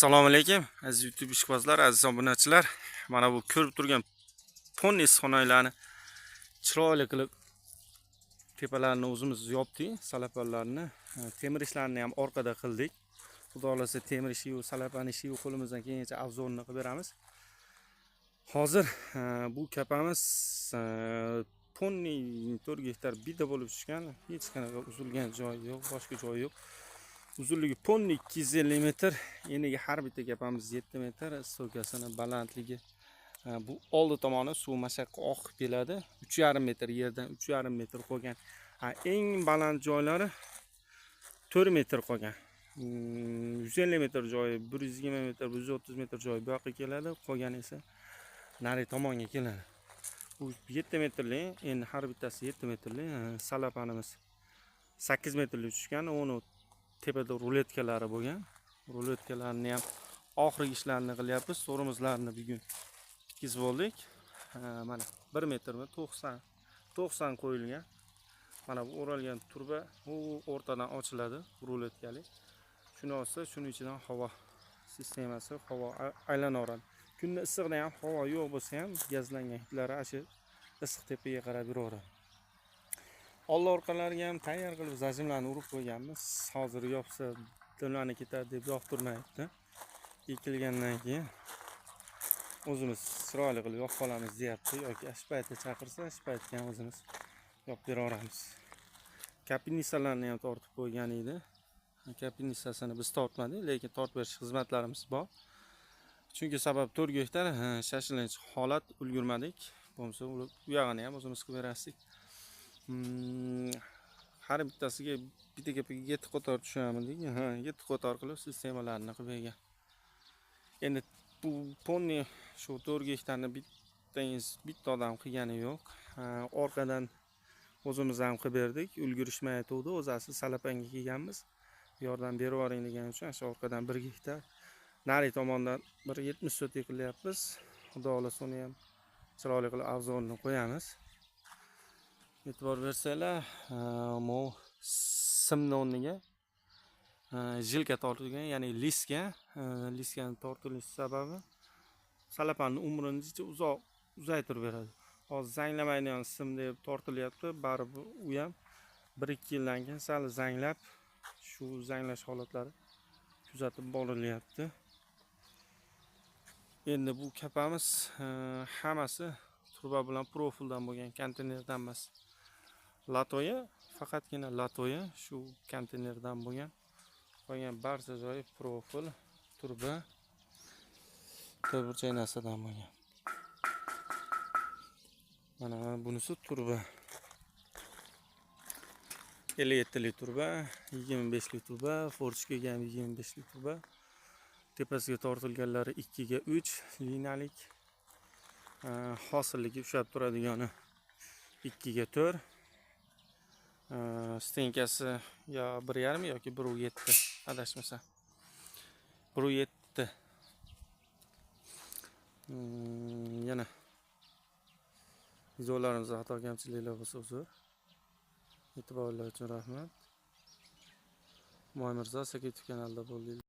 Assalomu alaykum aziz YouTube ishqibozlar, aziz obunachilar. Mana bu ko'rib turgan ponni issiqxonalarni chiroyli qilib tepalarini o'zimiz yopdik, salapanlarni. Temir ishlarni ham orqada qildik. Xudo xolasa temir ishi va salapan ishi qo'limizdan kelgancha obzorni qilib beramiz. Hozir bu kapamiz ponni 4 gektar bida bo'lib tushgan. Hech qanaqa uzilgan joyi yo'q, boshqa joyi yo'q. Uzunligi ponni 250 metr, eniga har bitta kapamiz 7 metr, stokasini balandligi bu oldi tomoni suv mashaqqa oqib keladi. 3,5 metr yerdan 3,5 metr qolgan. Eng baland joylari 4 metr qolgan. 150 metr joyi, 120 metr, 130 metr joyi bu yoqqa keladi, qolgani esa nari tomonga keladi. Bu 7 metrli, endi har bittasi 7 metrli salapanimiz 8 metrli tushgan, uni tepada ruletkalari bo'lgan. Ruletkalarni ham oxirgi ishlarni qilyapmiz. To'rimizlarni bugun bitkizib oldik. Mana 1 metrmi 90 qo'yilgan. Mana bu o'ralgan turba u o'rtadan ochiladi, ruletkali. Shuni olsa, shuning ichidan havo sistemasi, havo aylanaveradi. Kunda issiqda ham havo yo'q bo'lsa ham gazlangan hidlari ashi issiq tepaga qarab yuraveradi. Old orqalariga ham tayyor qilib zajimlarni urib qo'yganmiz. Hozir yopsa dilani ketadi deb yoqtirmayapti. Ekilgandan keyin o'zimiz chiroyli qilib yopib qolamiz deyapti, yoki ash paytda chaqirsa, ash paytga ham o'zimiz yopib beraveramiz. Kapinisalarni ham tortib qo'ygan edi. Kapinisasini biz tortmadik, lekin tortib berish xizmatlarimiz bor. Chunki sabab 4 gektar shashilinch holat ulgurmadik. Bo'lmasa u yog'ini ham o'zimiz qilib berasdik. Har bittasiga bitta gapiga 7 qator tushamidik. 7 qator qilib sistemalarni qilib bergan. Endi bu ponni shu 4 gektarni bitta odam qilgani yo'q. Orqadan o'zimiz ham qilib berdik. Ulgurishmay aytuvdi, o'zasi salapanga kelganmiz. Yordam berib yuboring degan uchun shu orqadan 1 gektar, nari tomondan 170 sotik qilyapmiz. Xudo xolasa uni ham chiroyli qilib obzorni qo'yamiz. E'tibor bersanglar, mo simni o'rniga jilka tortilgan, ya'ni liskani tortilish sababi salapanni umrini uzaytirib beradi. Hozir zanglamaydigan sim deb tortilyapti, baribir u ham 1-2 yildan keyin sal zanglab, shu zanglash holatlari kuzatib borilyapti. Endi bu kapamiz hammasi turba bilan profildan bo'lgan, konteynerdan emas. Latoya, faqatgina latoya shu konteynerdan bo'lgan. Qolgan barcha joyi profil, turba, to'rtburchak narsadan bo'lgan. Mana bunisi turba. 57 lik turba, 25 lik turba, forchkaga ham 25 lik turba. Tepasiga tortilganlari 2 ga 3 liniyalik. Hosilligi ushlab turadigani 2 ga 4. Stenkasi yo 1,5 yoki 1,7 adashmasa. 1,7. Yana videolarimizda xato kamchiliklar bo'lsa uzr. E'tiborlar uchun rahmat. Mo'y Mirzo YouTube kanalida bo'ldingiz.